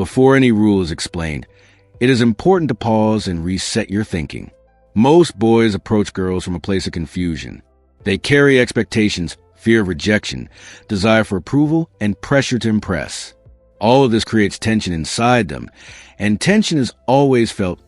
Before any rule is explained, it is important to pause and reset your thinking. Most boys approach girls from a place of confusion. They carry expectations, fear of rejection, desire for approval, and pressure to impress. All of this creates tension inside them, and tension is always felt,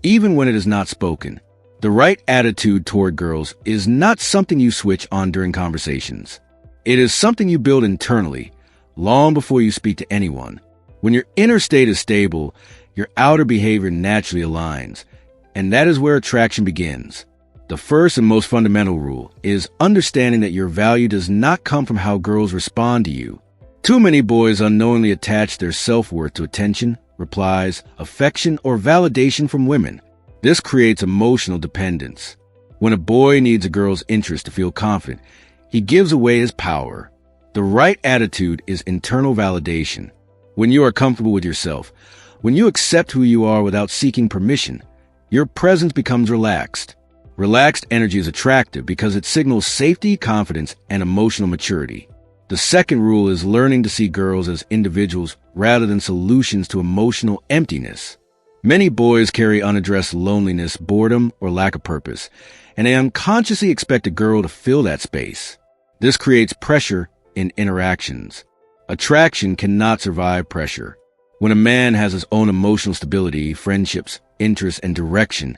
even when it is not spoken. The right attitude toward girls is not something you switch on during conversations. It is something you build internally, long before you speak to anyone. When your inner state is stable, your outer behavior naturally aligns, and that is where attraction begins. The first and most fundamental rule is understanding that your value does not come from how girls respond to you. Too many boys unknowingly attach their self-worth to attention, replies, affection, or validation from women. This creates emotional dependence. When a boy needs a girl's interest to feel confident, he gives away his power. The right attitude is internal validation. When you are comfortable with yourself, when you accept who you are without seeking permission, your presence becomes relaxed. Relaxed energy is attractive because it signals safety, confidence, and emotional maturity. The second rule is learning to see girls as individuals rather than solutions to emotional emptiness. Many boys carry unaddressed loneliness, boredom, or lack of purpose, and they unconsciously expect a girl to fill that space. This creates pressure in interactions. Attraction cannot survive pressure. When a man has his own emotional stability, friendships, interests, and direction,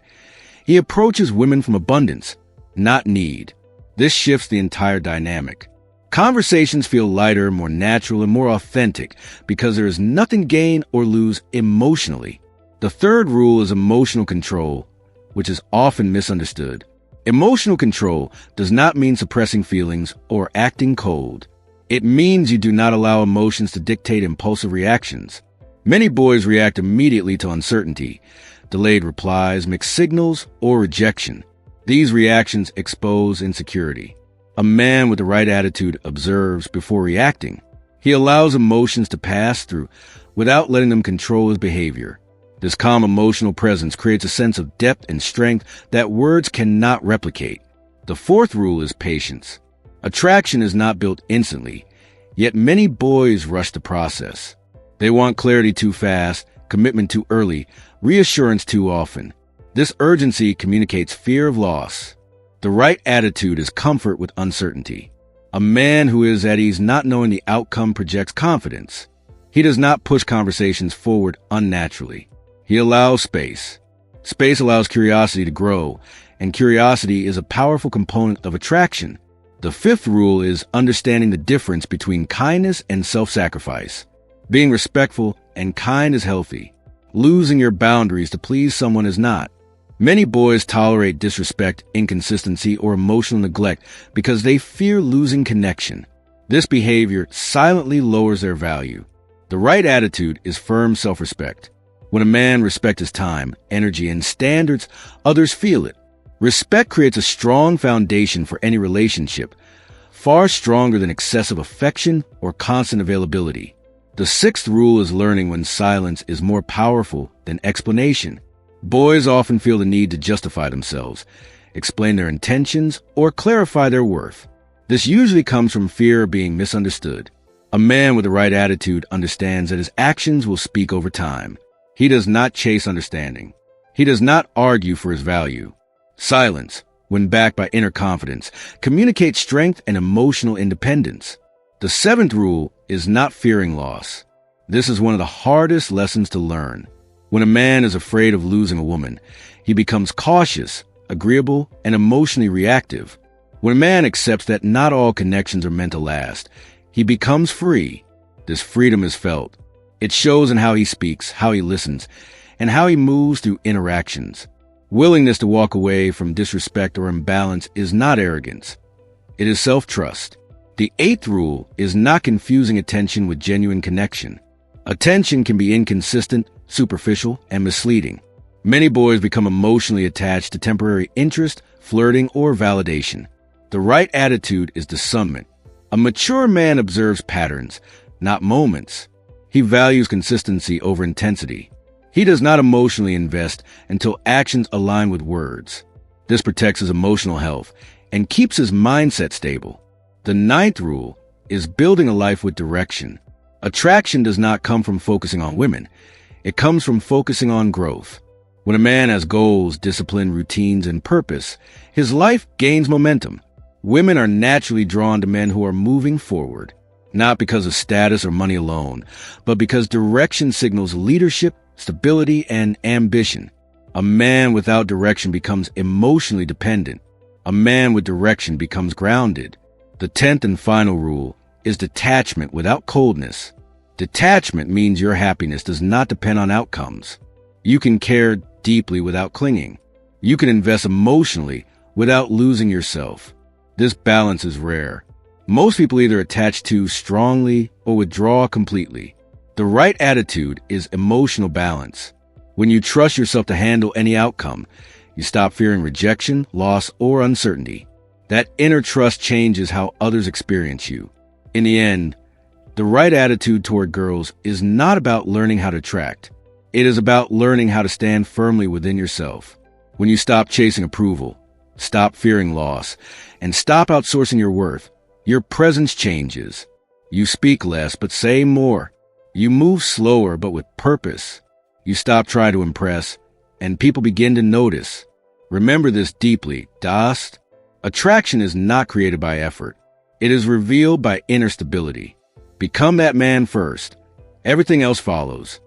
he approaches women from abundance, not need. This shifts the entire dynamic. Conversations feel lighter, more natural, and more authentic because there is nothing to gain or lose emotionally. The third rule is emotional control, which is often misunderstood. Emotional control does not mean suppressing feelings or acting cold. It means you do not allow emotions to dictate impulsive reactions. Many boys react immediately to uncertainty, delayed replies, mixed signals, or rejection. These reactions expose insecurity. A man with the right attitude observes before reacting. He allows emotions to pass through without letting them control his behavior. This calm emotional presence creates a sense of depth and strength that words cannot replicate. The fourth rule is patience. Attraction is not built instantly, yet many boys rush the process. They want clarity too fast, commitment too early, reassurance too often. This urgency communicates fear of loss. The right attitude is comfort with uncertainty. A man who is at ease not knowing the outcome projects confidence. He does not push conversations forward unnaturally. He allows space. Space allows curiosity to grow, and curiosity is a powerful component of attraction. The fifth rule is understanding the difference between kindness and self-sacrifice. Being respectful and kind is healthy. Losing your boundaries to please someone is not. Many boys tolerate disrespect, inconsistency, or emotional neglect because they fear losing connection. This behavior silently lowers their value. The right attitude is firm self-respect. When a man respects his time, energy, and standards, others feel it. Respect creates a strong foundation for any relationship, far stronger than excessive affection or constant availability. The sixth rule is learning when silence is more powerful than explanation. Boys often feel the need to justify themselves, explain their intentions, or clarify their worth. This usually comes from fear of being misunderstood. A man with the right attitude understands that his actions will speak over time. He does not chase understanding. He does not argue for his value. Silence, when backed by inner confidence, communicates strength and emotional independence. The seventh rule is not fearing loss. This is one of the hardest lessons to learn. When a man is afraid of losing a woman, he becomes cautious, agreeable, and emotionally reactive. When a man accepts that not all connections are meant to last, he becomes free. This freedom is felt. It shows in how he speaks, how he listens, and how he moves through interactions. Willingness to walk away from disrespect or imbalance is not arrogance. It is self-trust. The eighth rule is not confusing attention with genuine connection. Attention can be inconsistent, superficial, and misleading. Many boys become emotionally attached to temporary interest, flirting, or validation. The right attitude is discernment. A mature man observes patterns, not moments. He values consistency over intensity. He does not emotionally invest until actions align with words. This protects his emotional health and keeps his mindset stable. The ninth rule is building a life with direction. Attraction does not come from focusing on women. It comes from focusing on growth. When a man has goals, discipline, routines, and purpose, his life gains momentum. Women are naturally drawn to men who are moving forward, not because of status or money alone, but because direction signals leadership, stability, and ambition. A man without direction becomes emotionally dependent. A man with direction becomes grounded. The 10th and final rule is detachment without coldness. Detachment means your happiness does not depend on outcomes. You can care deeply without clinging. You can invest emotionally without losing yourself. This balance is rare. Most people either attach too strongly or withdraw completely. The right attitude is emotional balance. When you trust yourself to handle any outcome, you stop fearing rejection, loss, or uncertainty. That inner trust changes how others experience you. In the end, the right attitude toward girls is not about learning how to attract. It is about learning how to stand firmly within yourself. When you stop chasing approval, stop fearing loss, and stop outsourcing your worth, your presence changes. You speak less but say more. You move slower but with purpose. You stop trying to impress, and people begin to notice. Remember this deeply, Dost. Attraction is not created by effort. It is revealed by inner stability. Become that man first. Everything else follows.